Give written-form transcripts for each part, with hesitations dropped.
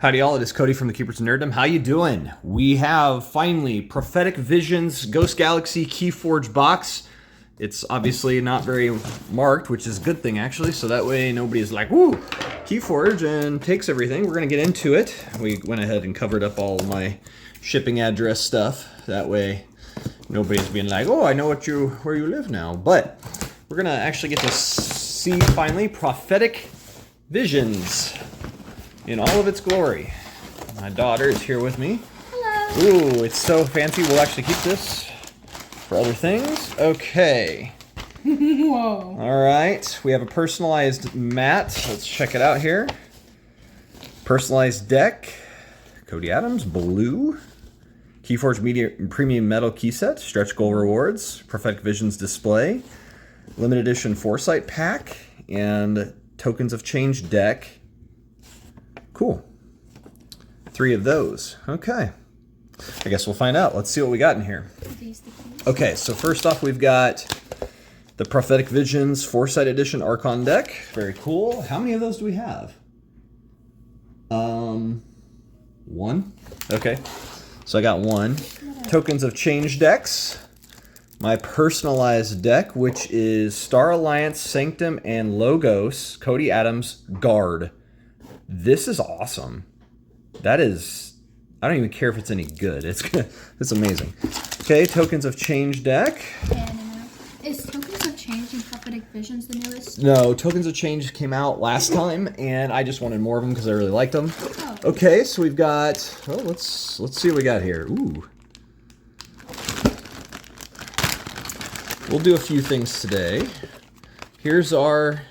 Howdy y'all, it is Cody from the Keepers of Nerddom. How you doing? We have finally Prophetic Visions Ghost Galaxy Keyforge box. It's obviously not very marked, which is a good thing actually, so that way nobody's like, woo, Keyforge, and takes everything. We're gonna get into it. We went ahead and covered up all my shipping address stuff. That way nobody's being like, oh, I know where you live now. But we're gonna actually get to see finally Prophetic Visions in all of its glory. My daughter is here with me. Hello. Ooh, it's so fancy. We'll actually keep this for other things. Okay. Whoa. All right. We have a personalized mat. Let's check it out here. Personalized deck. Cody Adams, blue. Keyforge Media Premium Metal Key Set. Stretch goal rewards. Prophetic Visions display. Limited edition Foresight pack. And Tokens of Change deck. Cool. 3 of those. Okay. I guess we'll find out. Let's see what we got in here. Okay, so first off, we've got the Prophetic Visions Foresight Edition Archon deck. Very cool. How many of those do we have? 1. Okay. So I got 1. Tokens of Change decks. My personalized deck, which is Star Alliance, Sanctum, and Logos, Cody Adams, Guard. This is awesome. That is, I don't even care if it's any good. It's amazing. Okay, Tokens of Change deck. And is Tokens of Change and Prophetic Visions the newest? No, Tokens of Change came out last time, and I just wanted more of them because I really liked them. Oh. Okay, so we've got, oh, let's see what we got here. Ooh. We'll do a few things today. Here's our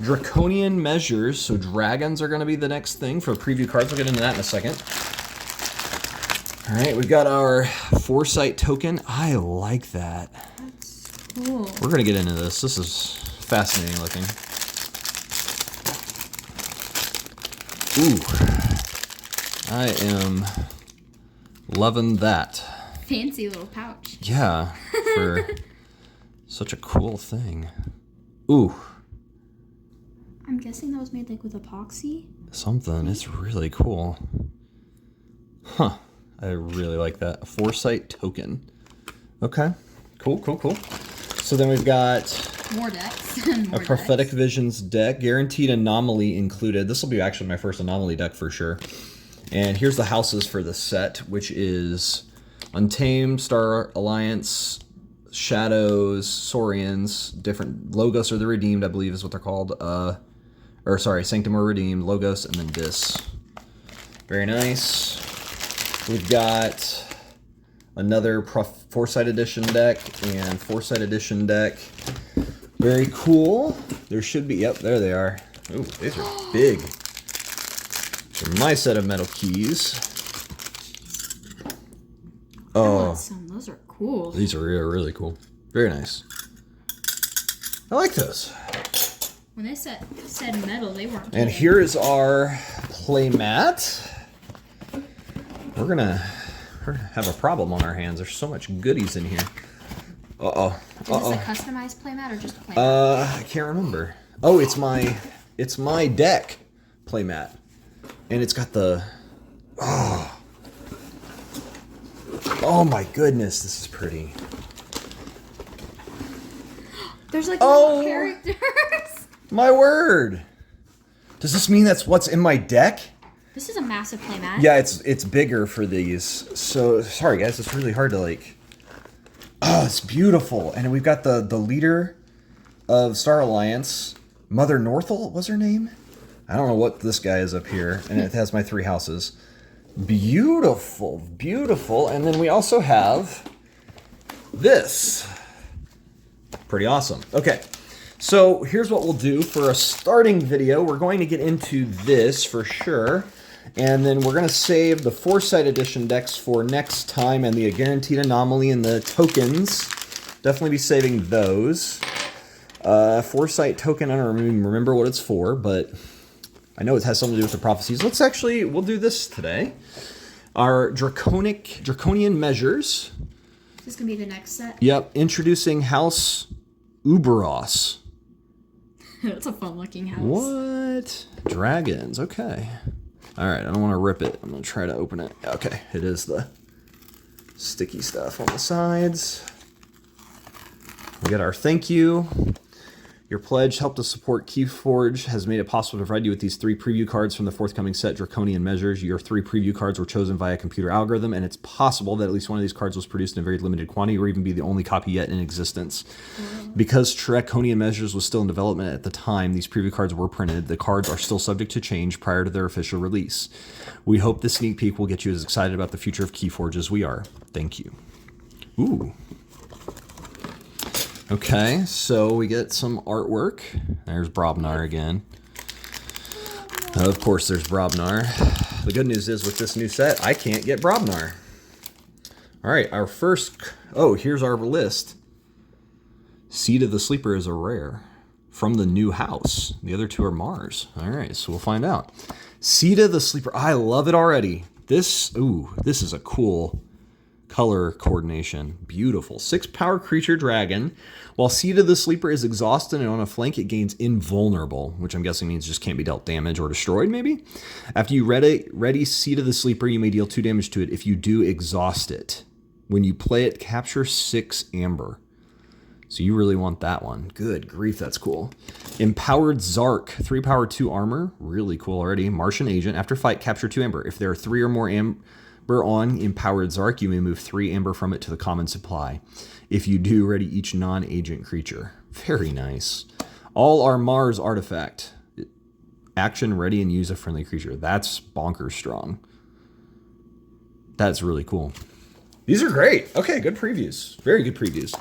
Draconian Measures, so dragons are going to be the next thing for preview cards. We'll get into that in a second. All right, we've got our Foresight token. I like that. That's cool. We're going to get into this. This is fascinating looking. Ooh. I am loving that. Fancy little pouch. Yeah, for such a cool thing. Ooh. I'm guessing that was made like with epoxy. Something. It's really cool. Huh. I really like that. A Foresight token. Okay. Cool, cool, cool. So then we've got More decks. More a Prophetic decks. Visions deck. Guaranteed Anomaly included. This will be actually my first Anomaly deck for sure. And here's the houses for the set, which is Untamed, Star Alliance, Shadows, Saurians, different Logos or the Redeemed, I believe is what they're called. Or sorry, Sanctum or Redeemed, Logos, and then Dis. Very nice. We've got another Foresight Edition deck and Foresight Edition deck. Very cool. There should be, yep, there they are. Ooh, these are big. These are my set of metal keys. Oh, Those are cool. these are really, really cool. Very nice. I like those. When they said metal, they weren't. And here is our play mat. We're gonna have a problem on our hands. There's so much goodies in here. Uh-oh. Is this a customized playmat or just a playmat? I can't remember. Oh, it's my deck playmat. And it's got the oh my goodness, this is pretty. There's like little characters. My word. Does this mean that's what's in my deck? This is a massive playmat. Yeah, it's bigger for these. So sorry guys, it's really hard to like. Oh, it's beautiful. And we've got the leader of Star Alliance, Mother Northel was her name? I don't know what this guy is up here, and it has my 3 houses. Beautiful, beautiful. And then we also have this. Pretty awesome. Okay. So here's what we'll do for a starting video. We're going to get into this for sure. And then we're going to save the Foresight Edition decks for next time and the Guaranteed Anomaly and the tokens. Definitely be saving those. Foresight token, I don't even remember what it's for, but I know it has something to do with the prophecies. We'll do this today. Our Draconian Measures. Is this going to be the next set? Yep, introducing House Uberos. That's a fun looking house. What? Dragons, okay. All right, I don't want to rip it. I'm going to try to open it. Okay, it is the sticky stuff on the sides. We got our thank you. Your pledge helped us support Keyforge, has made it possible to provide you with these 3 preview cards from the forthcoming set, Draconian Measures. Your 3 preview cards were chosen via computer algorithm, and it's possible that at least one of these cards was produced in a very limited quantity or even be the only copy yet in existence. Because Draconian Measures was still in development at the time these preview cards were printed, the cards are still subject to change prior to their official release. We hope this sneak peek will get you as excited about the future of Keyforge as we are. Thank you. Ooh. Okay, so we get some artwork. There's Brobnar again. Of course there's Brobnar. The good news is with this new set, I can't get Brobnar. All right, our first... Oh, here's our list. Seed of the Sleeper is a rare. From the new house. The other 2 are Mars. All right, so we'll find out. Seed of the Sleeper. I love it already. This is a cool... color coordination. Beautiful. 6 power creature dragon. While Seed of the Sleeper is exhausted and on a flank, it gains invulnerable, which I'm guessing means just can't be dealt damage or destroyed, maybe? After you ready Seed of the Sleeper, you may deal 2 damage to it if you do exhaust it. When you play it, capture 6 amber. So you really want that one. Good grief, that's cool. Empowered Zark. 3 power, 2 armor. Really cool already. Martian Agent. After fight, capture 2 amber. If there are 3 or more amber on Empowered Zark, you may move 3 amber from it to the common supply. If you do, ready each non-agent creature. Very nice. All are Mars artifact. Action, ready, and use a friendly creature. That's bonkers strong. That's really cool. These are great. Okay, good previews. Very good previews.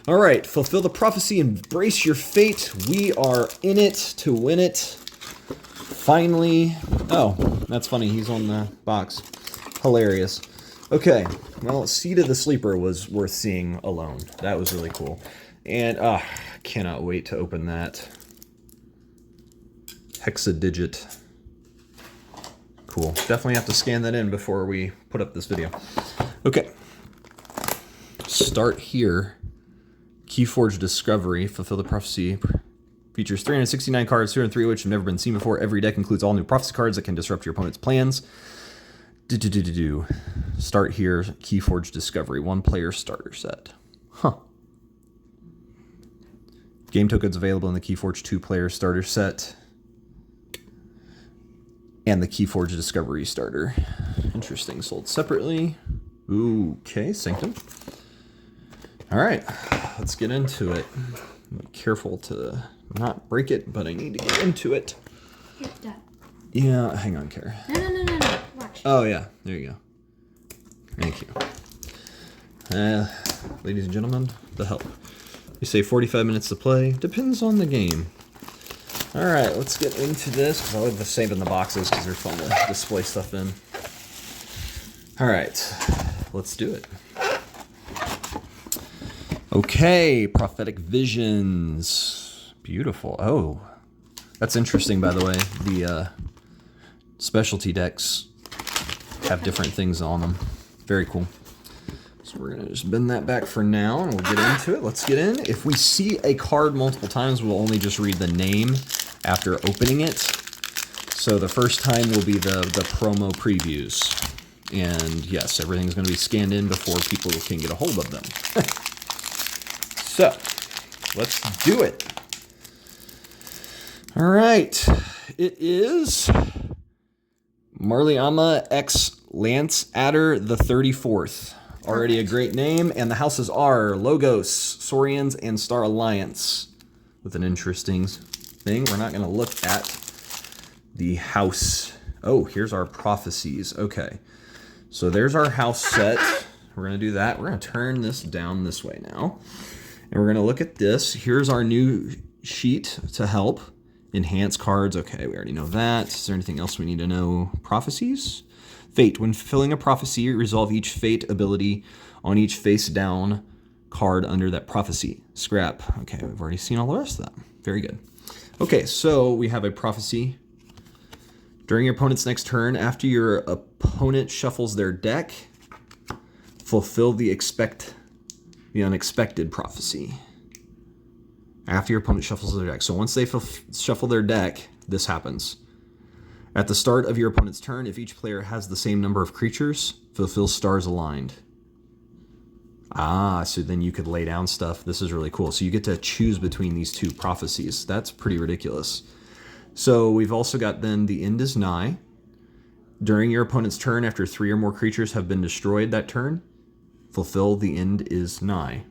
All right, fulfill the prophecy, embrace your fate. We are in it to win it. Finally. Oh, that's funny. He's on the box. Hilarious. Okay, well, Seed of the Sleeper was worth seeing alone. That was really cool. And cannot wait to open that. Hexadigit. Cool. Definitely have to scan that in before we put up this video. Okay. Start here. Keyforge Discovery. Fulfill the prophecy. Features 369 cards, 203 which have never been seen before. Every deck includes all new prophecy cards that can disrupt your opponent's plans. Start here, Keyforge Discovery, 1-player starter set. Huh. Game tokens available in the Keyforge 2-player starter set. And the Keyforge Discovery starter. Interesting, sold separately. Okay, Sanctum. All right, let's get into it. Be careful to not break it, but I need to get into it. Here, Dad. Yeah, hang on, Kara. No. Watch. Oh, yeah. There you go. Thank you. Ladies and gentlemen, the help. You say 45 minutes to play. Depends on the game. All right, let's get into this. Because I like to save in the boxes because they're fun to display stuff in. All right, let's do it. Okay, Prophetic Visions. Beautiful. Oh, that's interesting, by the way. The specialty decks have different things on them. Very cool. So we're going to just bend that back for now, and we'll get into it. Let's get in. If we see a card multiple times, we'll only just read the name after opening it. So the first time will be the promo previews. And yes, everything's going to be scanned in before people can get a hold of them. So, let's do it. All right. It is Marliama X Lance Adder the 34th. Already a great name. And the houses are Logos, Saurians, and Star Alliance. With an interesting thing. We're not going to look at the house. Oh, here's our prophecies. Okay. So there's our house set. We're going to do that. We're going to turn this down this way now. And we're going to look at this. Here's our new sheet to help. Enhance cards. Okay, we already know that. Is there anything else we need to know? Prophecies? Fate. When fulfilling a prophecy, resolve each fate ability on each face down card under that prophecy. Scrap. Okay, we've already seen all the rest of that. Very good. Okay, so we have a prophecy. During your opponent's next turn, after your opponent shuffles their deck, fulfill the unexpected prophecy. After your opponent shuffles their deck. So once they shuffle their deck, this happens. At the start of your opponent's turn, if each player has the same number of creatures, fulfill stars aligned. Ah, so then you could lay down stuff. This is really cool. So you get to choose between these two prophecies. That's pretty ridiculous. So we've also got then the end is nigh. During your opponent's turn, after 3 or more creatures have been destroyed that turn, fulfill the end is nigh.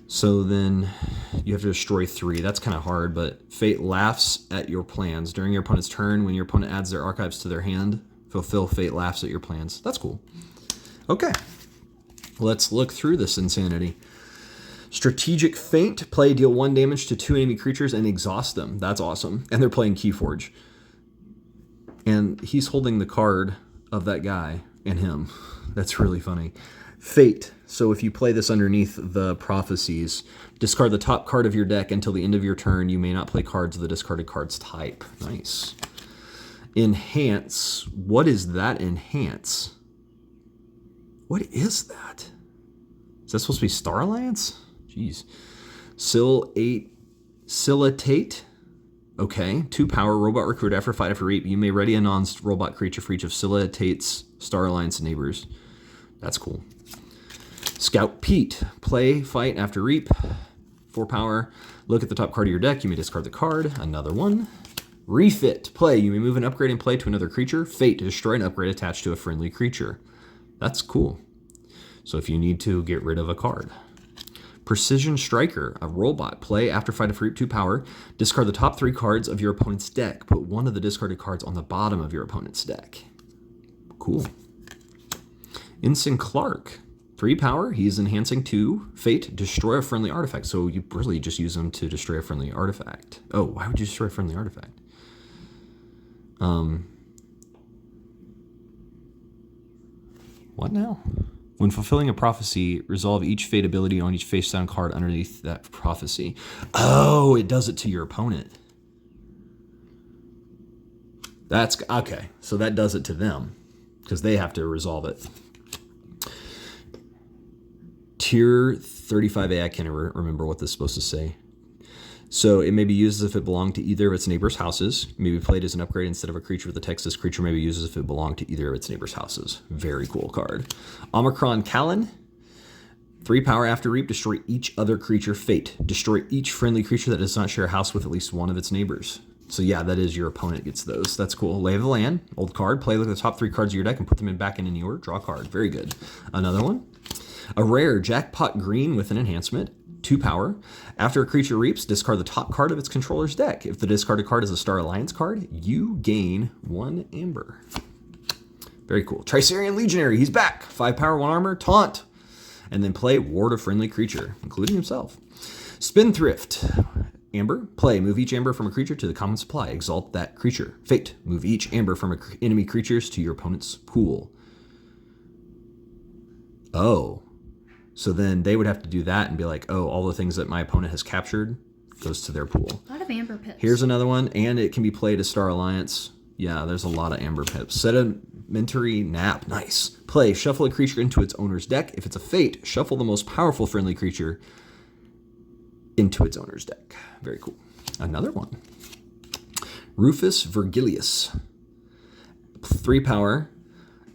So then you have to destroy 3. That's kind of hard, but fate laughs at your plans. During your opponent's turn, when your opponent adds their archives to their hand, fulfill fate laughs at your plans. That's cool. Okay. Let's look through this insanity. Strategic Feint. Play, deal 1 damage to 2 enemy creatures and exhaust them. That's awesome. And they're playing Keyforge. And he's holding the card of that guy and him. That's really funny. Fate. So if you play this underneath the prophecies, discard the top card of your deck until the end of your turn. You may not play cards of the discarded card's type. Nice. Enhance. What is that enhance? What is that? Is that supposed to be Star Alliance? Jeez. Silitate. Okay. 2 power, robot recruit after fight after reap. You may ready a non-robot creature for each of Silitate's Star Alliance neighbors. That's cool. Scout Pete. Play, fight after reap. 4 power. Look at the top card of your deck. You may discard the card. Another one. Refit. Play. You may move an upgrade and play to another creature. Fate. Destroy an upgrade attached to a friendly creature. That's cool. So if you need to get rid of a card. Precision Striker, a robot. Play after fight of reap 2 power. Discard the top 3 cards of your opponent's deck. Put one of the discarded cards on the bottom of your opponent's deck. Cool. Ensign Clark, 3 power. He's enhancing 2. Fate, destroy a friendly artifact. So you really just use him to destroy a friendly artifact. Oh, why would you destroy a friendly artifact? What now? When fulfilling a prophecy, resolve each fate ability on each face down card underneath that prophecy. Oh, it does it to your opponent. That's okay. So that does it to them because they have to resolve it. Tier 35A, I can't remember what this is supposed to say. So it may be used as if it belonged to either of its neighbor's houses. It may be played as an upgrade instead of a creature with the text. This creature may be used as if it belonged to either of its neighbor's houses. Very cool card. Omicron Callan. 3 power after reap. Destroy each other creature. Fate. Destroy each friendly creature that does not share a house with at least one of its neighbors. So yeah, that is your opponent gets those. That's cool. Lay of the Land. Old card. Play look at the top 3 cards of your deck and put them back in any order. Draw a card. Very good. Another one. A rare Jackpot Green with an enhancement. 2 power. After a creature reaps, discard the top card of its controller's deck. If the discarded card is a Star Alliance card, you gain 1 amber. Very cool. Tricerian Legionary, he's back. 5 power, 1 armor, taunt. And then play ward a friendly creature, including himself. Spendthrift. Amber, play. Move each amber from a creature to the common supply. Exalt that creature. Fate. Move each amber from enemy creatures to your opponent's pool. Oh. So then they would have to do that and be like, oh, all the things that my opponent has captured goes to their pool. A lot of amber pips. Here's another one, and it can be played as Star Alliance. Yeah, there's a lot of amber pips. Sedimentary Nap. Nice. Play. Shuffle a creature into its owner's deck. If it's a fate, shuffle the most powerful friendly creature into its owner's deck. Very cool. Another one. Rufus Virgilius. 3 power.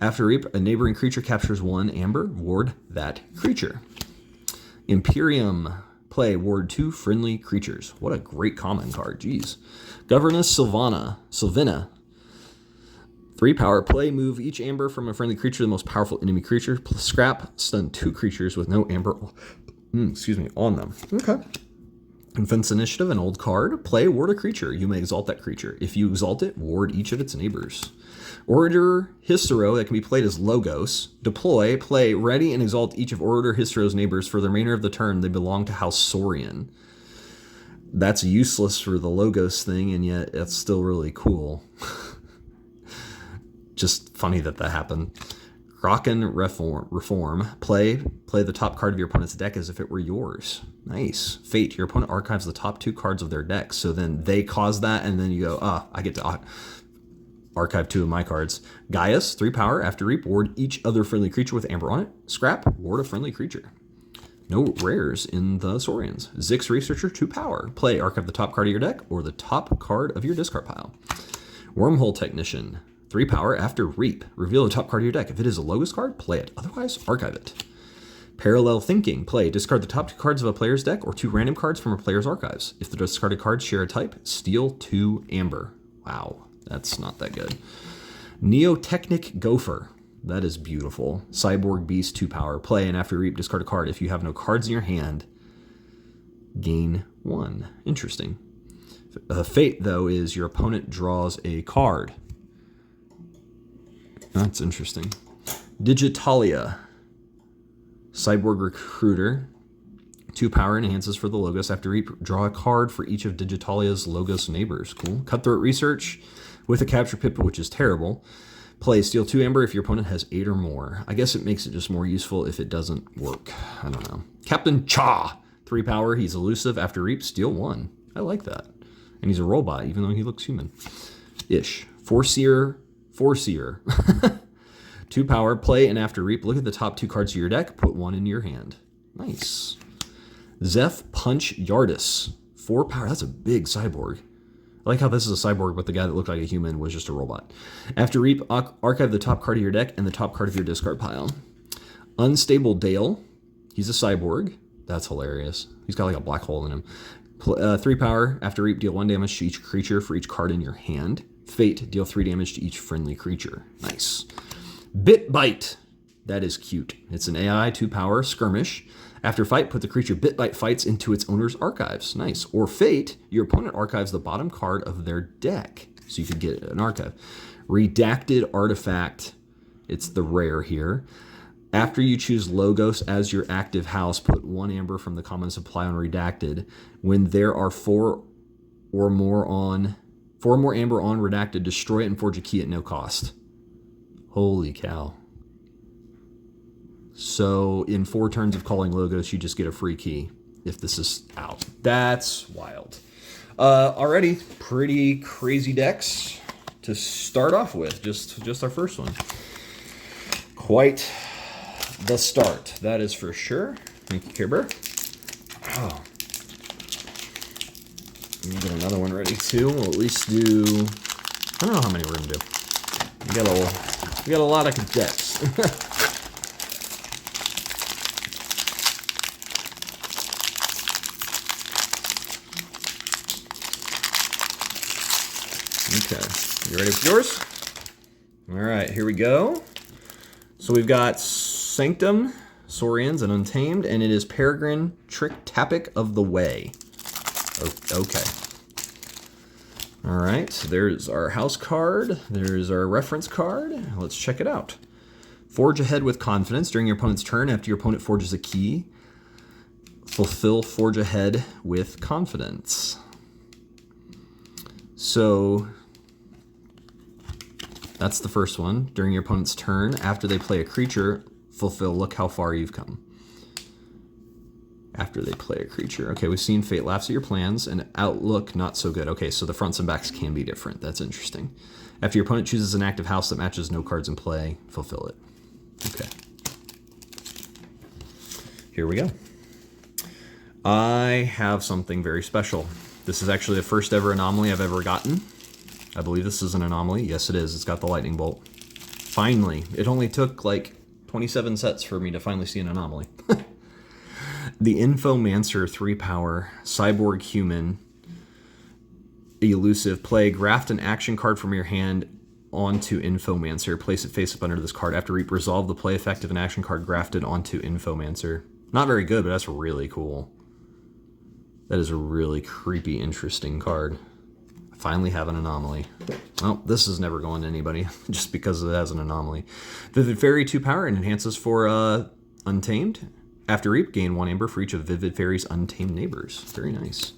After reap, a neighboring creature captures 1 amber. Ward that creature. Imperium. Play. Ward 2 friendly creatures. What a great common card. Jeez. Governess Sylvina. 3 power. Play. Move each amber from a friendly creature to the most powerful enemy creature. Scrap. Stun 2 creatures with no amber on them. Okay. Defense Initiative, an old card. Play. Ward a creature. You may exalt that creature. If you exalt it, ward each of its neighbors. Orator Histero that can be played as Logos. Deploy, play, ready, and exalt each of Orator Histero's neighbors for the remainder of the turn. They belong to House Saurian. That's useless for the Logos thing, and yet it's still really cool. Just funny that happened. Kraken Reform. Play the top card of your opponent's deck as if it were yours. Nice. Fate. Your opponent archives the top 2 cards of their deck. So then they cause that, and then you go, I get to archive 2 of my cards. Gaius, 3 power. After reap, ward each other friendly creature with amber on it. Scrap, ward a friendly creature. No rares in the Saurians. Zix Researcher, 2 power. Play, archive the top card of your deck or the top card of your discard pile. Wormhole Technician, 3 power. After Reap, reveal the top card of your deck. If it is a Logos card, play it. Otherwise, archive it. Parallel Thinking, play, discard the top 2 cards of a player's deck or 2 random cards from a player's archives. If the discarded cards share a type, steal 2 amber. Wow, that's not that good. Neotechnic Gopher. That is beautiful. Cyborg Beast, 2 power. Play, and after Reap, discard a card. If you have no cards in your hand, gain 1. Interesting. Fate, though, is your opponent draws a card. That's interesting. Digitalia. Cyborg Recruiter. 2 power, enhances for the Logos. After Reap, draw a card for each of Digitalia's Logos neighbors. Cool. Cutthroat Research with a Capture Pip, which is terrible. Play, steal 2 amber if your opponent has 8 or more. I guess it makes it just more useful if it doesn't work. I don't know. Captain Cha, 3 power. He's elusive. After Reap, steal 1. I like that. And he's a robot, even though he looks human-ish. Foreseer. 2 power. Play, and after Reap, look at the top 2 cards of your deck. Put 1 in your hand. Nice. Zeph Punch Yardis, 4 power. That's a big cyborg. I like how this is a cyborg, but the guy that looked like a human was just a robot. After Reap, archive the top card of your deck and the top card of your discard pile. Unstable Dale. He's a cyborg. That's hilarious. He's got like a black hole in him. 3 power. After Reap, deal 1 damage to each creature for each card in your hand. Fate, deal 3 damage to each friendly creature. Nice. Bit Bite. That is cute. It's an AI, 2 power, skirmish. After fight, put the creature Bit Bite fights into its owner's archives. Nice. Or Fate, your opponent archives the bottom card of their deck. So you could get an archive. Redacted Artifact. It's the rare here. After you choose Logos as your active house, put 1 amber from the common supply on Redacted. When there are 4 more amber on Redacted, destroy it and forge a key at no cost. Holy cow. So in 4 turns of calling Logos, you just get a free key if this is out. That's wild. Already pretty crazy decks to start off with. Just our first one. Quite the start, that is for sure. Thank you, Care Bear. Oh. Let me get another one ready too. We'll at least do, I don't know how many we're gonna do. We got a lot of decks. Okay, you ready with yours? All right, here we go. So we've got Sanctum, Saurians, and Untamed, and it is Peregrine Trick-Tapic of the Way. Okay. All right, so there's our house card. There's our reference card. Let's check it out. Forge ahead with confidence during your opponent's turn. After your opponent forges a key, fulfill Forge ahead with confidence. So that's the first one. During your opponent's turn, after they play a creature, fulfill look how far you've come. After they play a creature. Okay, we've seen Fate laughs at your plans and outlook not so good. Okay, so the fronts and backs can be different. That's interesting. After your opponent chooses an active house that matches no cards in play, fulfill it. Okay. Here we go. I have something very special. This is actually the first ever anomaly I've ever gotten. I believe this is an anomaly. Yes, it is. It's got the lightning bolt. Finally. It only took like 27 sets for me to finally see an anomaly. The Infomancer 3 power, Cyborg Human, elusive. Play, graft an action card from your hand onto Infomancer. Place it face up under this card. After Reap, resolve the play effect of an action card grafted onto Infomancer. Not very good, but that's really cool. That is a really creepy, interesting card. I finally have an anomaly. Well, this is never going to anybody, just because it has an anomaly. Vivid Fairy 2 power and enhances for Untamed. After Reap, gain 1 amber for each of Vivid Fairy's untamed neighbors. Very nice.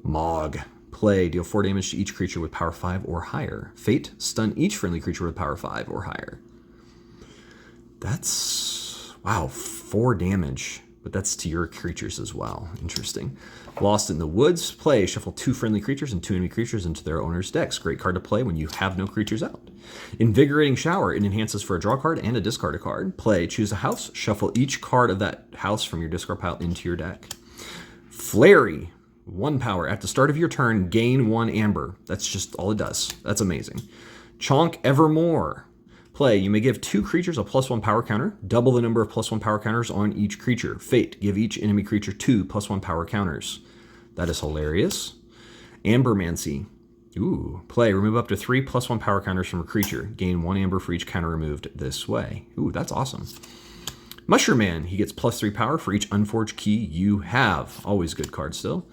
Mog. Play, deal 4 damage to each creature with power 5 or higher. Fate, stun each friendly creature with power 5 or higher. That's, wow, 4 damage. but that's to your creatures as well. Interesting. Lost in the Woods. Play. Shuffle 2 friendly creatures and 2 enemy creatures into their owner's decks. Great card to play when you have no creatures out. Invigorating Shower. It enhances for a draw card and a discard a card. Play. Choose a house. Shuffle each card of that house from your discard pile into your deck. Flary. 1 power. At the start of your turn, gain 1 amber. That's just all it does. That's amazing. Chonk Evermore. Play. You may give 2 creatures a +1 power counter. Double the number of +1 power counters on each creature. Fate. Give each enemy creature 2 +1 power counters. That is hilarious. Ambermancy. Ooh. Play. Remove up to 3 +1 power counters from a creature. Gain 1 amber for each counter removed this way. Ooh, that's awesome. Mushroom Man. He gets +3 power for each unforged key you have. Always good card still.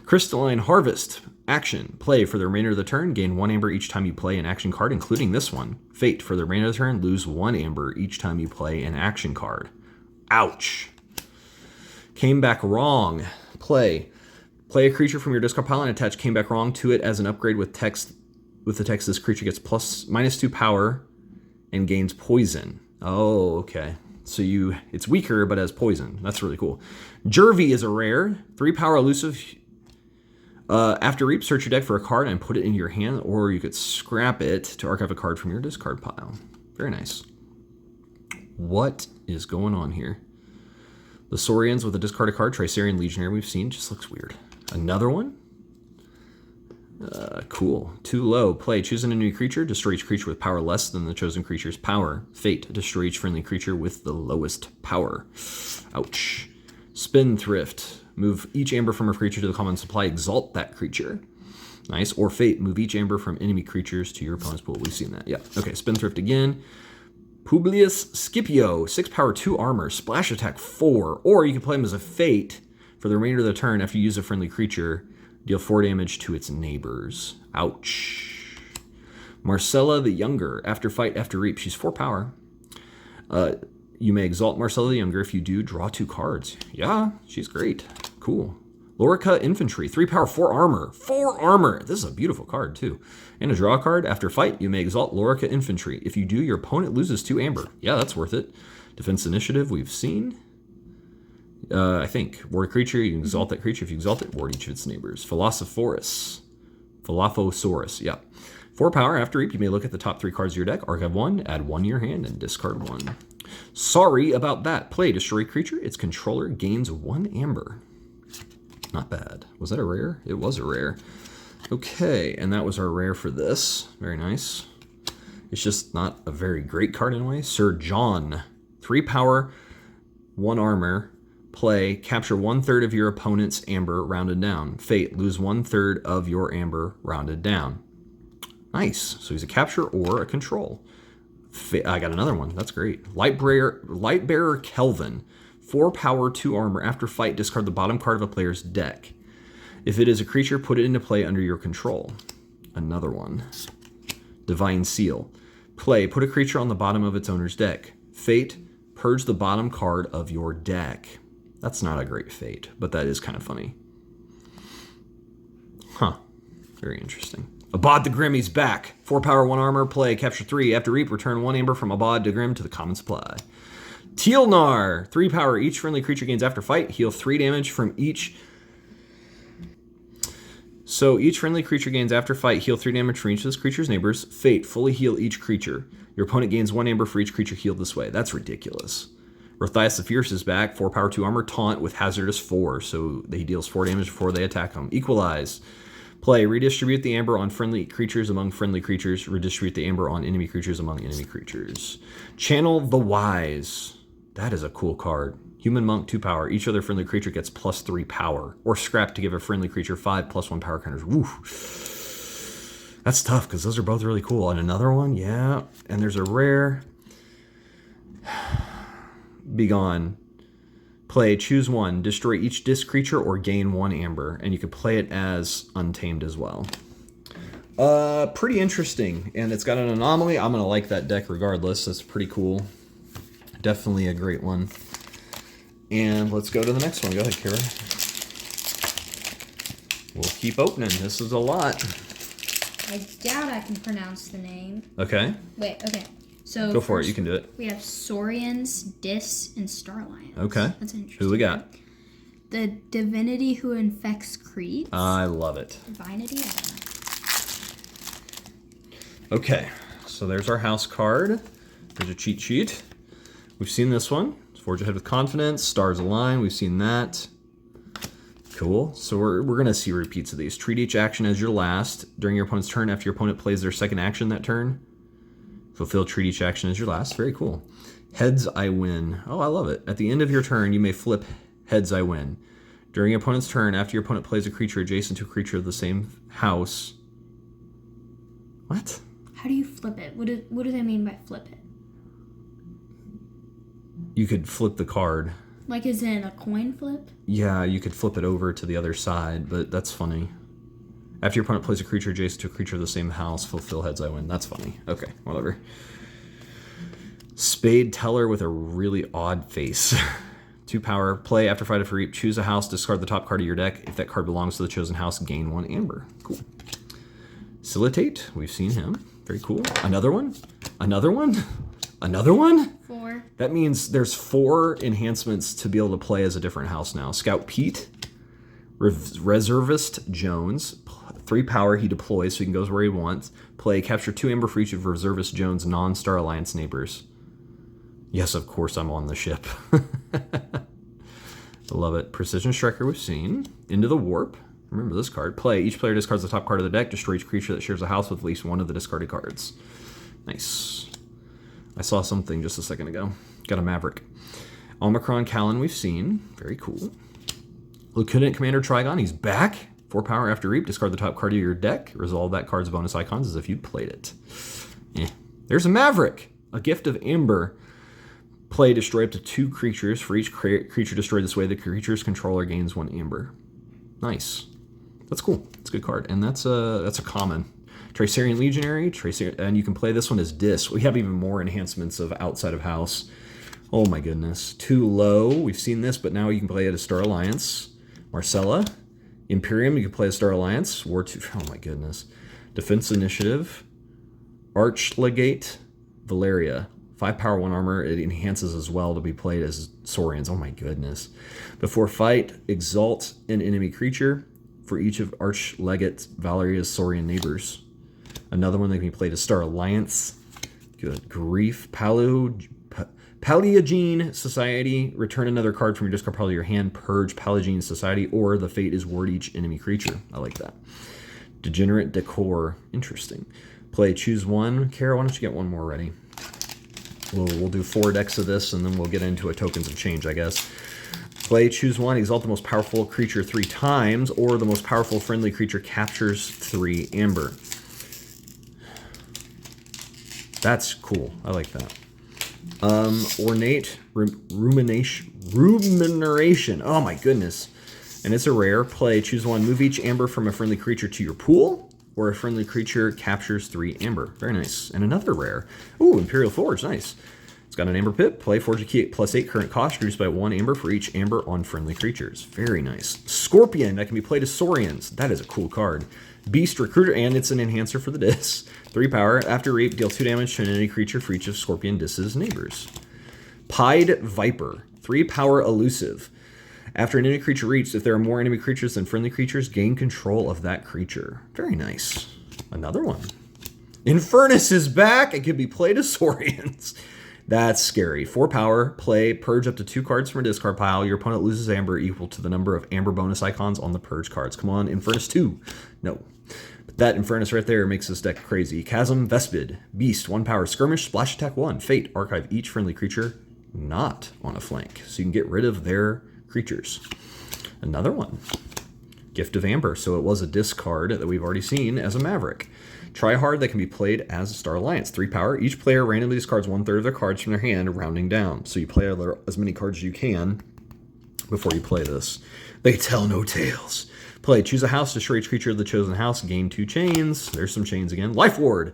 Crystalline Harvest. Action. Play. For the remainder of the turn, gain 1 amber each time you play an action card, including this one. Fate. For the remainder of the turn, lose 1 amber each time you play an action card. Ouch. Came Back Wrong. Play. Play a creature from your discard pile and attach Came Back Wrong to it as an upgrade with text. With the text, this creature gets -2 power and gains poison. Oh, okay. So it's weaker, but has poison. That's really cool. Jervy is a rare. 3 power elusive. After Reap, search your deck for a card and put it in your hand, or you could scrap it to archive a card from your discard pile. Very nice. What is going on here? The Saurians with a discarded card, Tricerian Legionary we've seen, just looks weird. Another one? Cool. Too low. Play. Choose an enemy creature. Destroy each creature with power less than the chosen creature's power. Fate. Destroy each friendly creature with the lowest power. Ouch. Spendthrift. Move each amber from a creature to the common supply. Exalt that creature. Nice. Or Fate. Move each amber from enemy creatures to your opponent's pool. We've seen that. Yeah. Okay. Spendthrift again. Publius Scipio. 6 power, 2 armor. Splash attack 4. Or you can play him as a Fate for the remainder of the turn. After you use a friendly creature, deal 4 damage to its neighbors. Ouch. Marcella the Younger. After Fight, after Reap. She's 4 power. You may exalt Marcella the Younger. If you do, draw 2 cards. Yeah, she's great. Cool. Lorica Infantry. 3 power, 4 armor. 4 armor. This is a beautiful card, too. And a draw card. After Fight, you may exalt Lorica Infantry. If you do, your opponent loses 2 amber. Yeah, that's worth it. Defense Initiative, we've seen. I think. Ward a creature, you can exalt that creature. If you exalt it, ward each of its neighbors. Philosophosaurus. Yeah. 4 power. After Reap, you may look at the top 3 cards of your deck. Archive 1, add 1 to your hand, and discard 1. Sorry about that. Play. Destroy creature. Its controller gains 1 amber. Not bad. Was that a rare? It was a rare. Okay, and that was our rare for this. Very nice. It's just not a very great card in a way. Sir John. 3 power, 1 armor. Play. Capture 1/3 of your opponent's amber rounded down. Fate. Lose 1/3 of your amber rounded down. Nice. So he's a capture or a control. I got another one. That's great. Lightbearer Kelvin. 4 power, 2 armor. After Fight, discard the bottom card of a player's deck. If it is a creature, put it into play under your control. Another one. Divine Seal. Play. Put a creature on the bottom of its owner's deck. Fate. Purge the bottom card of your deck. That's not a great Fate, but that is kind of funny. Huh. Very interesting. Abad the Grim, he's back. 4 power, 1 armor. Play. Capture 3. After Reap, return 1 amber from Abad the Grim to the common supply. Tealnar. 3 power. Each friendly creature gains after Fight. Heal 3 damage from each. So each friendly creature gains after Fight. Heal 3 damage from each of this creature's neighbors. Fate. Fully heal each creature. Your opponent gains 1 amber for each creature healed this way. That's ridiculous. Rothias the Fierce is back. 4 power, 2 armor. Taunt with hazardous 4. So he deals 4 damage before they attack him. Equalize. Play. Redistribute the amber on friendly creatures among friendly creatures. Redistribute the amber on enemy creatures among enemy creatures. Channel the Wise. That is a cool card. Human Monk, 2 power. Each other friendly creature gets +3 power. Or scrap to give a friendly creature 5 +1 power counters. Woo. That's tough because those are both really cool. And another one, yeah. And there's a rare. Begone. Play. Choose 1. Destroy each disc creature or gain 1 amber. And you can play it as Untamed as well. Pretty interesting. And it's got an anomaly. I'm going to like that deck regardless. That's pretty cool. Definitely a great one. And let's go to the next one. Go ahead, Kara. We'll keep opening. This is a lot. I doubt I can pronounce the name. Okay. Wait, okay. So Go for it. first You can do it. We have Saurians, Dis, and Star Lions. Okay. That's interesting. Who we got? The divinity who infects creeds. I love it. Divinity? I don't know. Okay, so there's our house card. There's a cheat sheet. We've seen this one. Forge ahead with confidence. Stars align. We've seen that. Cool. So we're going to see repeats of these. Treat each action as your last. During your opponent's turn, after your opponent plays their second action that turn, fulfill treat each action as your last. Very cool. Heads, I win. Oh, I love it. At the end of your turn, you may flip heads, I win. During your opponent's turn, after your opponent plays a creature adjacent to a creature of the same house. What? How do you flip it? What do they mean by flip it? You could flip the card. Like as in a coin flip? Yeah, you could flip it over to the other side, but that's funny. After your opponent plays a creature adjacent to a creature of the same house, fulfill heads, I win. That's funny. Okay, whatever. Spade Teller with a really odd face. 2 power. Play after fight for reap. Choose a house. Discard the top card of your deck. If that card belongs to the chosen house, gain 1 amber. Cool. Silitate. We've seen him. Very cool. Another one. Another one. Another one. 4. That means there's 4 enhancements to be able to play as a different house now. Scout Pete. Reservist Jones. 3 power. He deploys so he can go where he wants. Play. Capture 2 amber for each of Reservist Jones' non-Star Alliance neighbors. Yes, of course I'm on the ship. I love it. Precision Striker we've seen. Into the Warp. Remember this card. Play. Each player discards the top card of the deck. Destroy each creature that shares a house with at least one of the discarded cards. Nice. I saw something just a second ago. Got a Maverick. Omicron Callan we've seen. Very cool. Lieutenant Commander Trigon. He's back. 4 power after reap. Discard the top card of your deck. Resolve that card's bonus icons as if you'd played it. There's a Maverick. A Gift of Amber. Play, destroy up to 2 creatures. For each creature destroyed this way, the creature's controller gains 1 amber. Nice. That's cool. It's a good card. And that's a common. Tricerian Legionary. And you can play this one as Dis. We have even more enhancements of outside of house. Oh my goodness. 2 low. We've seen this, but now you can play it as Star Alliance. Marcella. Imperium, you can play as Star Alliance. War 2. Oh my goodness. Defense Initiative. Archlegate. Valeria. 5 power, 1 armor. It enhances as well to be played as Saurians. Oh my goodness. Before fight, exalt an enemy creature for each of Archlegate Valeria's Saurian neighbors. Another one that can be played as Star Alliance. Good grief. Paleogene Society. Return another card from your discard pile to your hand. Purge Paleogene Society, or the fate is ward each enemy creature. I like that. Degenerate Decor. Interesting. Play, choose 1. Kara, why don't you get 1 more ready? We'll do 4 decks of this, and then we'll get into a Tokens of Change, I guess. Play, choose 1. Exalt the most powerful creature 3 times, or the most powerful friendly creature captures 3 amber. That's cool. I like that. Ornate Rumination. Oh my goodness. And it's a rare. Play, choose 1. Move each amber from a friendly creature to your pool, or a friendly creature captures 3 amber. Very nice. And another rare. Ooh, Imperial Forge. Nice. It's got an amber pip. Play, forge a key at +8 current cost, reduced by 1 amber for each amber on friendly creatures. Very nice. Scorpion. That can be played as Saurians. That is a cool card. Beast Recruiter, and it's an enhancer for the Dis. 3 power. After reap, deal 2 damage to an enemy creature for each of Scorpion Dis's neighbors. Pied Viper. 3 power elusive. After an enemy creature reaps, if there are more enemy creatures than friendly creatures, gain control of that creature. Very nice. Another one. Infernus is back. It can be played as Saurians. That's scary. 4 power. Play. Purge up to 2 cards from a discard pile. Your opponent loses amber equal to the number of amber bonus icons on the purge cards. Come on, Infernus 2. No. But that Infernus right there makes this deck crazy. Chasm Vespid. Beast. 1 power. Skirmish. Splash attack 1. Fate. Archive each friendly creature not on a flank. So you can get rid of their creatures. Another one. Gift of Amber. So it was a discard that we've already seen as a Maverick. Try hard that can be played as a Star Alliance. 3 power. Each player randomly discards 1/3 of their cards from their hand, rounding down. So you play as many cards as you can before you play this. They tell no tales. Play. Choose a house. Destroy each creature of the chosen house. Gain 2 chains. There's some chains again. Life Ward.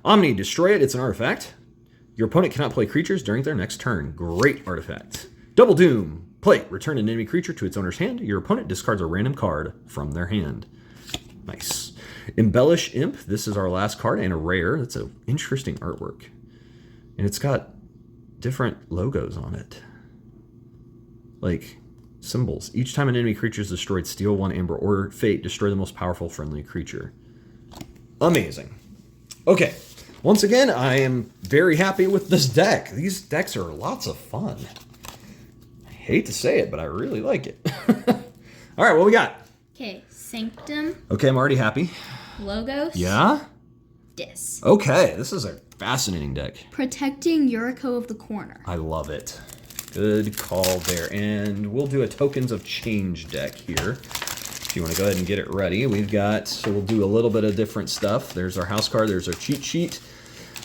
Omni. Destroy it. It's an artifact. Your opponent cannot play creatures during their next turn. Great artifact. Double Doom. Play. Return an enemy creature to its owner's hand. Your opponent discards a random card from their hand. Nice. Embellish Imp. This is our last card and a rare. That's an interesting artwork. And it's got different logos on it. Like symbols. Each time an enemy creature is destroyed, steal 1 amber or fate, destroy the most powerful friendly creature. Amazing. Okay. Once again, I am very happy with this deck. These decks are lots of fun. I hate to say it, but I really like it. All right, what we got? Okay, Sanctum, Okay, I'm already happy. Logos, Yeah? Dis. Okay, this is a fascinating deck. Protecting Yuriko of the Corner. I love it. Good call there. And we'll do a Tokens of Change deck here. If you want to go ahead and get it ready. We've got, so we'll do a little bit of different stuff. There's our house card. There's our cheat sheet.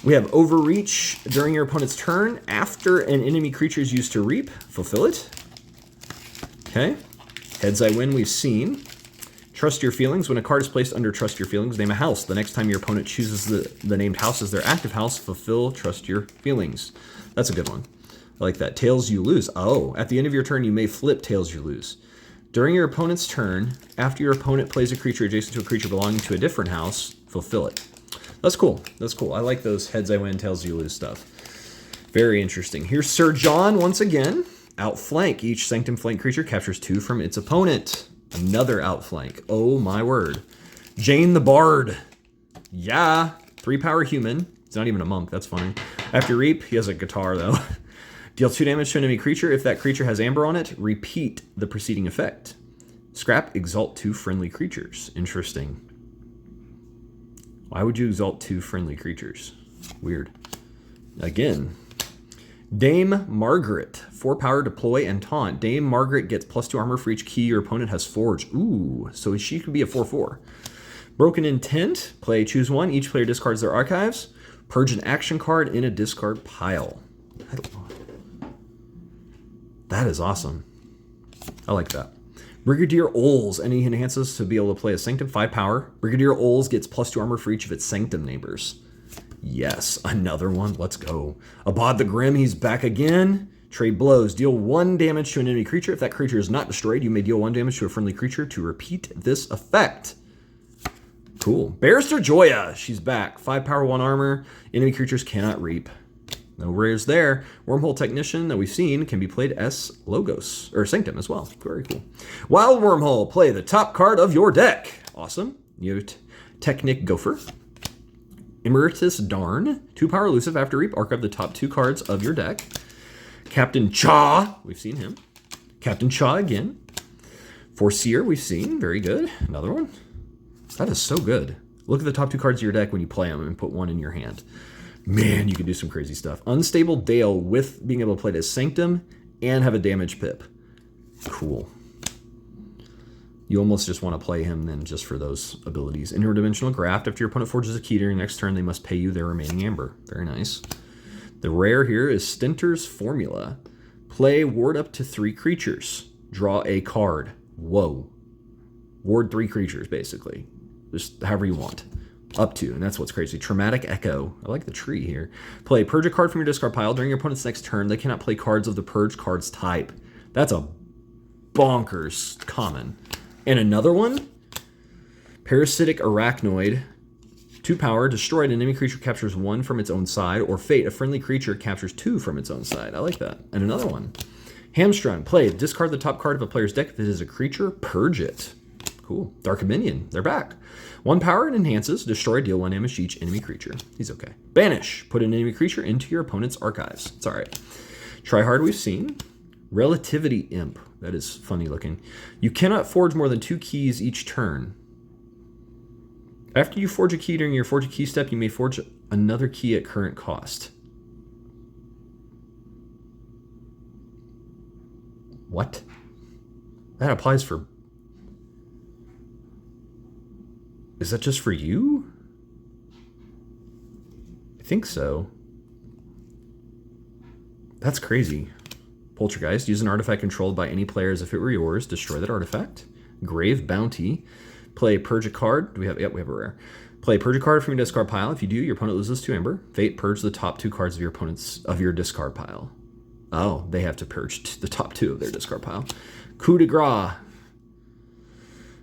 We have Overreach. During your opponent's turn, after an enemy creature is used to reap, fulfill it. Okay. Heads I win, we've seen. Trust Your Feelings. When a card is placed under Trust Your Feelings, name a house. The next time your opponent chooses the named house as their active house, fulfill Trust Your Feelings. That's a good one. I like that. Tails You Lose. Oh, at the end of your turn, you may flip Tails You Lose. During your opponent's turn, after your opponent plays a creature adjacent to a creature belonging to a different house, fulfill it. That's cool. That's cool. I like those heads I win, tails you lose stuff. Very interesting. Here's Sir John once again. Outflank. Each Sanctum flank creature captures 2 from its opponent. Another outflank. Oh my word. Jane the Bard. Yeah. 3 power human. It's not even a monk. That's funny. After reap, he has a guitar though. Deal 2 damage to an enemy creature. If that creature has amber on it, repeat the preceding effect. Scrap, exalt 2 friendly creatures. Interesting. Why would you exalt 2 friendly creatures? Weird. Again. Dame Margaret. 4 power, deploy, and taunt. Dame Margaret gets +2 armor for each key your opponent has forged. Ooh, so she could be a 4/4. Broken Intent. Play, choose 1. Each player discards their archives. Purge an action card in a discard pile. That is awesome. I like that. Brigadier Ols. Any enhances to be able to play a Sanctum 5 power. Brigadier Ols gets +2 armor for each of its Sanctum neighbors. Yes, another one. Let's go. Abad the Grim, he's back again. Trade blows. Deal 1 damage to an enemy creature. If that creature is not destroyed, you may deal 1 damage to a friendly creature to repeat this effect. Cool. Barrister Joya, she's back. 5 power, 1 armor. Enemy creatures cannot reap. No rares there. Wormhole Technician that we've seen can be played as Logos, or Sanctum as well. Very cool. Wild Wormhole, play the top card of your deck. Awesome. You have Technic Gopher. Emeritus Darn. 2 power elusive. After reap, archive the top 2 cards of your deck. Captain Cha, we've seen him. Captain Cha again. Foreseer, we've seen. Very good. Another one. That is so good. Look at the top 2 cards of your deck when you play them and put 1 in your hand. Man, you can do some crazy stuff. Unstable Dale with being able to play it as Sanctum and have a damage pip. Cool. You almost just want to play him then just for those abilities. Interdimensional Graft. After your opponent forges a key during next turn, they must pay you their remaining amber. Very nice. The rare here is Stentor's Formula. Play ward up to 3 creatures. Draw a card. Whoa. Ward 3 creatures, basically. Just however you want. Up to, and that's what's crazy. Traumatic Echo. I like the tree here. Play, purge a card from your discard pile. During your opponent's next turn, they cannot play cards of the purge card's type. That's a bonkers common. And another one, Parasitic Arachnoid. 2 power, destroy an enemy creature captures 1 from its own side, or fate, a friendly creature captures 2 from its own side. I like that. And another one, Hamstrung. Play, discard the top card of a player's deck. If it is a creature, purge it. Cool. Dark Minion, they're back. 1 power and enhances. Destroy, deal 1 damage to each enemy creature. He's okay. Banish. Put an enemy creature into your opponent's archives. It's alright. Try Hard, we've seen. Relativity Imp. That is funny looking. You cannot forge more than 2 keys each turn. After you forge a key during your forge a key step, you may forge another key at current cost. What? That applies for... Is that just for you? I think so. That's crazy. Poltergeist. Use an artifact controlled by any player as if it were yours. Destroy that artifact. Grave Bounty. Play Purge a card. Do we have... Yep, we have a rare. Play Purge a card from your discard pile. If you do, your opponent loses 2 amber. Fate, purge the top 2 cards of your discard pile. Oh, they have to purge the top 2 of their discard pile. Coup de grace.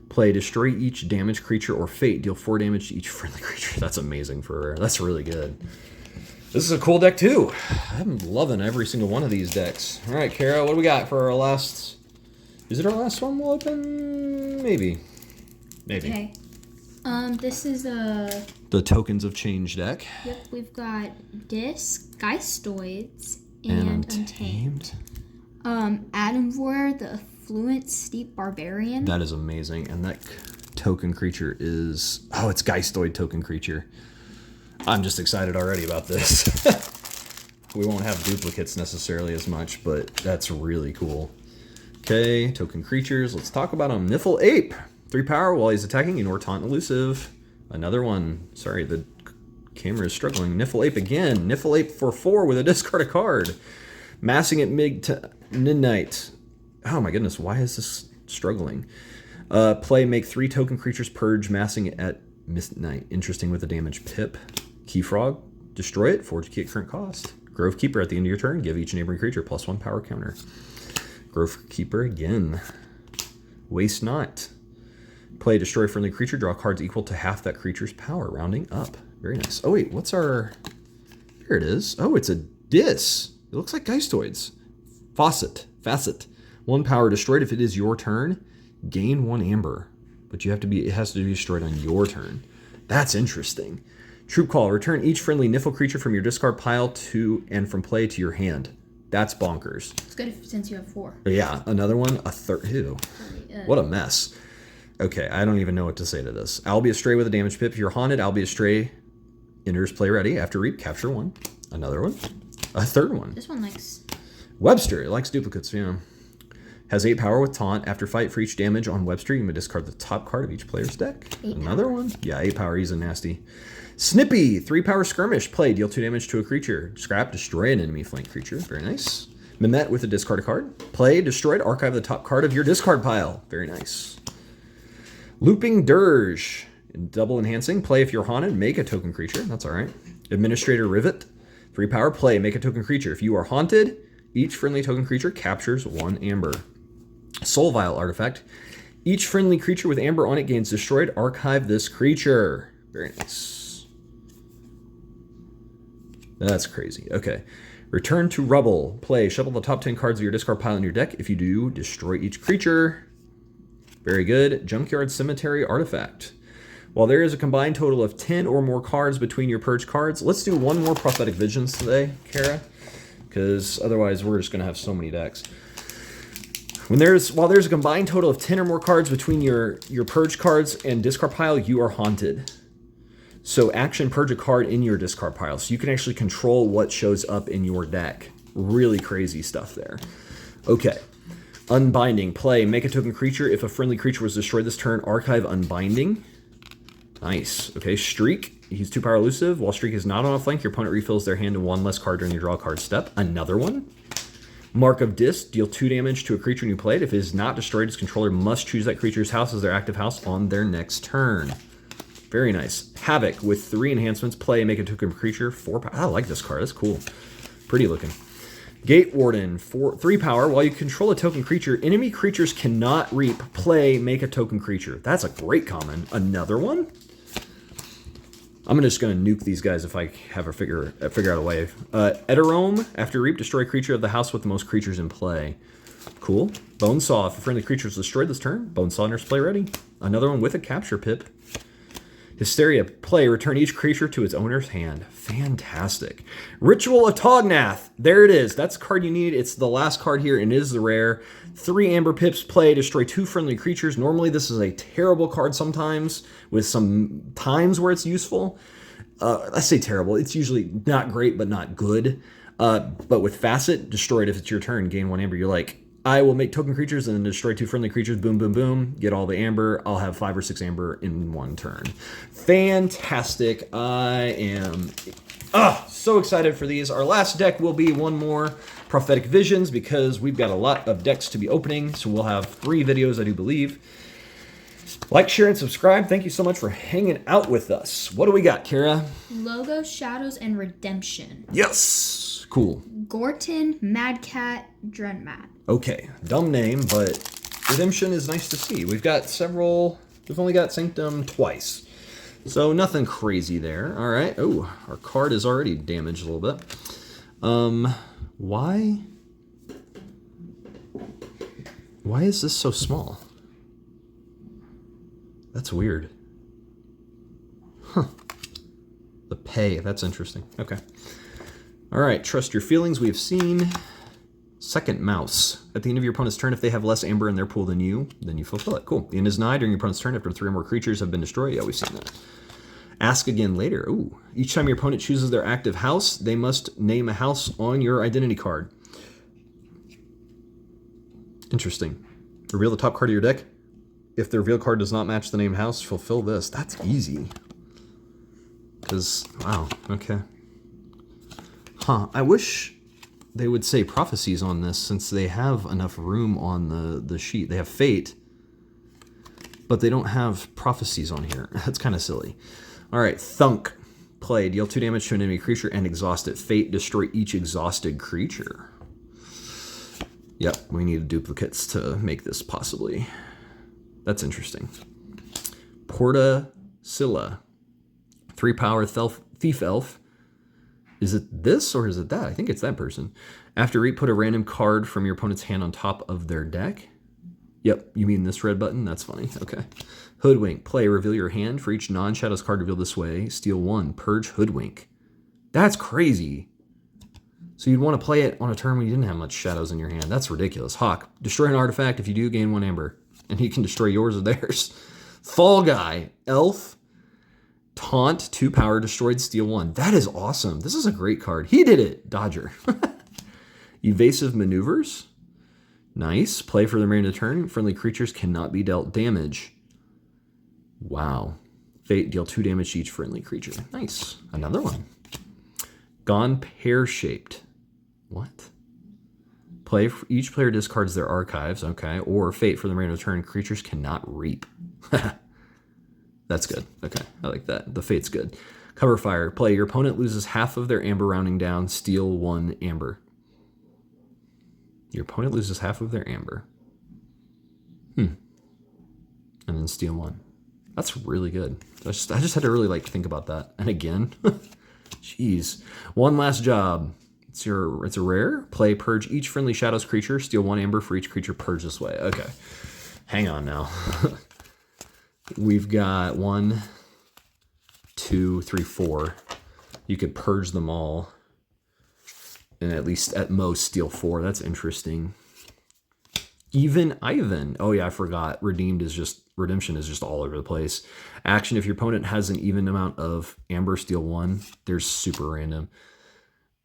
Play, destroy each damaged creature or fate. Deal 4 damage to each friendly creature. That's amazing for a rare. That's really good. This is a cool deck too. I'm loving every single one of these decks. All right, Kara, what do we got for our last? Is it our last one we'll open? Maybe. Okay. This is the Tokens of Change deck. Yep, we've got Disc, Geistoids, and Untamed. Adamvor, the Affluent Steep Barbarian. That is amazing. And that token creature is... Oh, it's Geistoid token creature. I'm just excited already about this. We won't have duplicates necessarily as much, but that's really cool. Okay, token creatures. Let's talk about them. Niffle Ape. 3 power while he's attacking. Ignore Taunt Elusive. Another one. Sorry, the camera is struggling. Niffle Ape again. Niffle Ape for 4 with a discard a card. Massing at midnight. Oh my goodness, why is this struggling? Play, make 3 token creatures purge, massing at midnight. Interesting with the damage. Pip. Key Frog. Destroy it. Forge key at current cost. Grove Keeper at the end of your turn. Give each neighboring creature +1 power counter. Grove Keeper again. Waste not. Play, destroy friendly creature. Draw cards equal to half that creature's power. Rounding up. Very nice. Oh wait, what's our... Here it is. Oh, it's a Dis. It looks like Geistoids. Facet. 1 power destroyed if it is your turn. Gain 1 amber. But you have to be... It has to be destroyed on your turn. That's interesting. Troop Call. Return each friendly Niffle creature from your discard pile to and from play to your hand. That's bonkers. It's good since you have 4. Yeah, another one. A third. Ew. What a mess. Okay, I don't even know what to say to this. I'll be astray with a damage pip. If you're haunted, I'll be astray. Enters play ready. After reap, capture 1. Another one. A third one. This one likes... Webster. It likes duplicates, yeah. Has 8 power with taunt. After fight, for each damage on Webster, you may discard the top card of each player's deck. 8 Another power. one. Yeah, 8 power. He's a nasty. Snippy. 3 power skirmish. Play. Deal 2 damage to a creature. Scrap. Destroy an enemy flank creature. Very nice. Mehmet with a discard a card. Play. Destroyed. Archive the top card of your discard pile. Very nice. Looping Dirge. Double enhancing. Play if you're haunted. Make a token creature. That's all right. Administrator Rivet. 3 power. Play. Make a token creature. If you are haunted, each friendly token creature captures 1 amber. Soul Vial artifact. Each friendly creature with amber on it gains destroyed. Archive this creature. Very nice. That's crazy. Okay. Return to Rubble. Play. Shuffle the top 10 cards of your discard pile in your deck. If you do, destroy each creature. Very good. Junkyard Cemetery artifact. While there is a combined total of 10 or more cards between your purge cards, let's do one more Prophetic Visions today, Kara, because otherwise we're just going to have so many decks. While there's a combined total of 10 or more cards between your purge cards and discard pile, you are haunted. So action purge a card in your discard pile, so you can actually control what shows up in your deck. Really crazy stuff there. Okay. Unbinding. Play. Make a token creature. If a friendly creature was destroyed this turn, archive Unbinding. Nice. Okay. Streak. He's 2 power elusive. While Streak is not on a flank, your opponent refills their hand to 1 less card during your draw card step. Another one. Mark of Disc. Deal 2 damage to a creature when you play it. If it is not destroyed, its controller must choose that creature's house as their active house on their next turn. Very nice. Havoc with 3 enhancements. Play. Make a token creature. 4 power. I like this card. That's cool. Pretty looking. Gate Warden, 3 power. While you control a token creature, enemy creatures cannot reap. Play, make a token creature. That's a great common. Another one? I'm just going to nuke these guys if I have figure out a way. Eterome, after reap, destroy a creature of the house with the most creatures in play. Cool. Bonesaw, if a friendly creature is destroyed this turn, Bonesaw enters play ready. Another one with a capture pip. Hysteria, play, return each creature to its owner's hand. Fantastic. Ritual of Tognath. There it is. That's the card you need. It's the last card here, and it is the rare. 3 amber pips, play, destroy 2 friendly creatures. Normally, this is a terrible card sometimes, with some times where it's useful. I say terrible. It's usually not great, but not good. But with Facet, destroy it if it's your turn. Gain 1 amber. You're like, I will make token creatures and then destroy 2 friendly creatures. Boom, boom, boom. Get all the amber. I'll have 5 or 6 amber in 1 turn. Fantastic. I am so excited for these. Our last deck will be one more Prophetic Visions because we've got a lot of decks to be opening. So we'll have 3 videos, I do believe. Like, share, and subscribe. Thank you so much for hanging out with us. What do we got, Kara? Logo, Shadows, and Redemption. Yes. Cool. Gorton, Mad Cat, Drenmat. Okay, dumb name, but Redemption is nice to see. We've got several. We've only got Sanctum twice. So nothing crazy there. All right. Oh, our card is already damaged a little bit. Why is this so small? That's weird. Huh. The pay, that's interesting. Okay. All right, trust your feelings, we've seen. Second mouse. At the end of your opponent's turn, if they have less amber in their pool than you, then you fulfill it. Cool. The end is nigh during your opponent's turn after 3 or more creatures have been destroyed. Yeah, we've seen that. Ask again later. Ooh. Each time your opponent chooses their active house, they must name a house on your identity card. Interesting. Reveal the top card of your deck. If the reveal card does not match the named house, fulfill this. That's easy. Because, wow, okay. Huh, I wish they would say prophecies on this since they have enough room on the sheet. They have fate, but they don't have prophecies on here. That's kind of silly. All right, Thunk. Play. Deal 2 damage to an enemy creature and exhaust it. Fate. Destroy each exhausted creature. Yep, we need duplicates to make this possibly. That's interesting. Porta Scylla. 3 power thief elf. Is it this or is it that? I think it's that person. After reap, put a random card from your opponent's hand on top of their deck. Yep, you mean this red button? That's funny. Okay. Hoodwink. Play. Reveal your hand. For each non-shadows card revealed this way, steal 1. Purge Hoodwink. That's crazy. So you'd want to play it on a turn when you didn't have much shadows in your hand. That's ridiculous. Hawk. Destroy an artifact. If you do, gain 1 amber. And he can destroy yours or theirs. Fall Guy. Elf. Taunt. 2 power. Destroyed. Steal 1. That is awesome. This is a great card. He did it. Dodger. Evasive Maneuvers. Nice. Play for the remainder of the turn. Friendly creatures cannot be dealt damage. Wow. Fate. Deal 2 damage to each friendly creature. Nice. Another one. Gone Pear-Shaped. What? Play. Each player discards their archives. Okay. Or fate for the remainder of the turn. Creatures cannot reap. That's good. Okay. I like that. The fate's good. Cover Fire. Play. Your opponent loses half of their amber rounding down. Steal 1 amber. Your opponent loses half of their amber. And then steal 1. That's really good. I just had to really think about that. And again, jeez. One last job. It's a rare. Play. Purge each friendly shadows creature. Steal 1 amber for each creature purged this way. Okay. Hang on now. We've got 1, 2, 3, 4. You could purge them all. And at most steal 4. That's interesting. Even Ivan. Oh yeah, I forgot. Redemption is just all over the place. Action. If your opponent has an even amount of amber, steal 1. They're super random.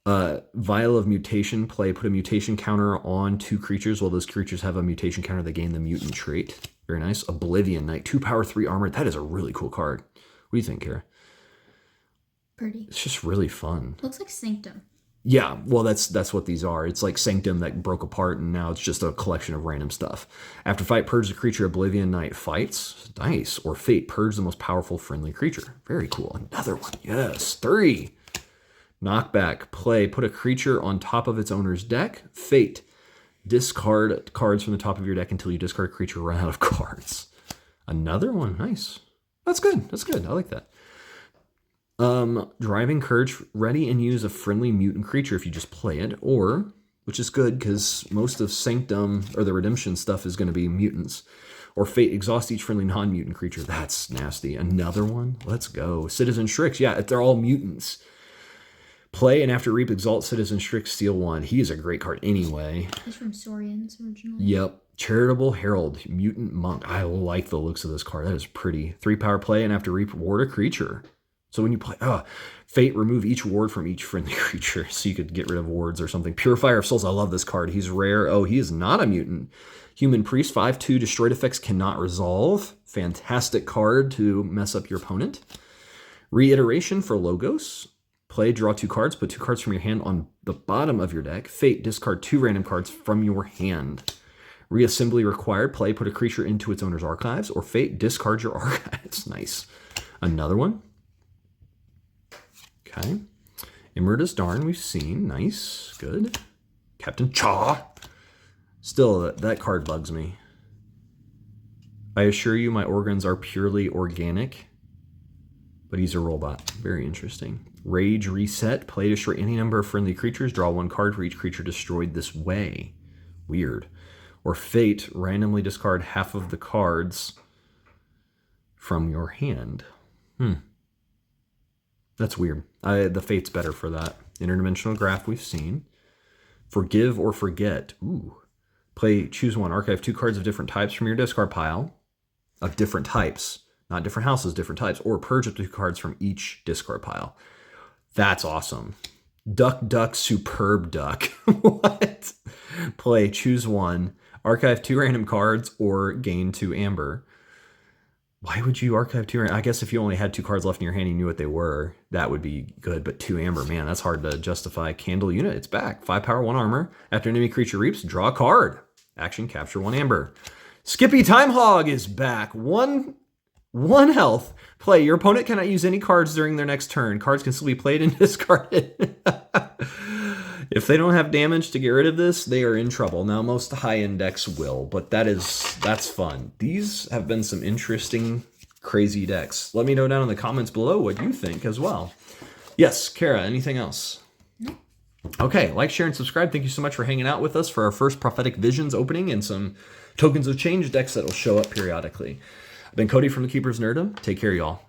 Vial of Mutation. Play. Put a mutation counter on 2 creatures. While those creatures have a mutation counter, they gain the mutant trait. Very nice. Oblivion Knight. 2 power, 3 armor. That is a really cool card. What do you think, Kara? Pretty. It's just really fun. Looks like Sanctum. Yeah, well, that's what these are. It's like Sanctum that broke apart, and now it's just a collection of random stuff. After fight, purge the creature. Oblivion Knight fights. Nice. Or fate, purge the most powerful friendly creature. Very cool. Another one. Yes. 3. Knockback. Play. Put a creature on top of its owner's deck. Fate. Discard cards from the top of your deck until you discard a creature run out of cards. Another one. Nice. That's good. That's good. I like that. Driving Courage. Ready and use a friendly mutant creature if you just play it. Or, which is good because most of Sanctum or the Redemption stuff is going to be mutants. Or Fate. Exhaust each friendly non-mutant creature. That's nasty. Another one. Let's go. Citizen Strix. Yeah, they're all mutants. Play, and after reap, exalt Citizen Strix, steal 1. He is a great card anyway. He's from Saurians originally. Yep. Charitable Herald, Mutant Monk. I like the looks of this card. That is pretty. 3 power. Play, and after reap, ward a creature. So when you play, Fate, remove each ward from each friendly creature. So you could get rid of wards or something. Purifier of Souls. I love this card. He's rare. Oh, he is not a mutant. Human Priest, 5/2. Destroyed effects cannot resolve. Fantastic card to mess up your opponent. Reiteration for Logos. Play, draw 2 cards. Put 2 cards from your hand on the bottom of your deck. Fate, discard 2 random cards from your hand. Reassembly required. Play, put a creature into its owner's archives. Or Fate, discard your archives. Nice. Another one. Okay. Immortus Darn, we've seen. Nice. Good. Captain Chaw. Still, that card bugs me. I assure you my organs are purely organic. but he's a robot. Very interesting. Rage Reset. Play to destroy any number of friendly creatures. Draw 1 card for each creature destroyed this way. Weird. Or Fate. Randomly discard half of the cards from your hand. That's weird. The Fate's better for that. Interdimensional Graph we've seen. Forgive or Forget. Ooh. Choose 1. Archive 2 cards of different types from your discard pile. Of different types. Not different houses, different types. Or purge up to 2 cards from each discard pile. That's awesome. Duck, Duck, Superb Duck. What? Choose 1. Archive 2 random cards or gain 2 amber. Why would you archive 2? I guess if you only had 2 cards left in your hand, you knew what they were. That would be good, but 2 amber, man, that's hard to justify. Candle Unit, it's back. 5 power, 1 armor. After enemy creature reaps, draw a card. Action, capture 1 amber. Skippy Time Hog is back. 1 health. Your opponent cannot use any cards during their next turn. Cards can still be played and discarded. If they don't have damage to get rid of this, they are in trouble. Now, most high-end decks will, but that's fun. These have been some interesting, crazy decks. Let me know down in the comments below what you think as well. Yes, Kara, anything else? No. Okay, like, share, and subscribe. Thank you so much for hanging out with us for our first Prophetic Visions opening and some Tokens of Change decks that will show up periodically. I've been Cody from the Keeper's Nerdom. Take care, y'all.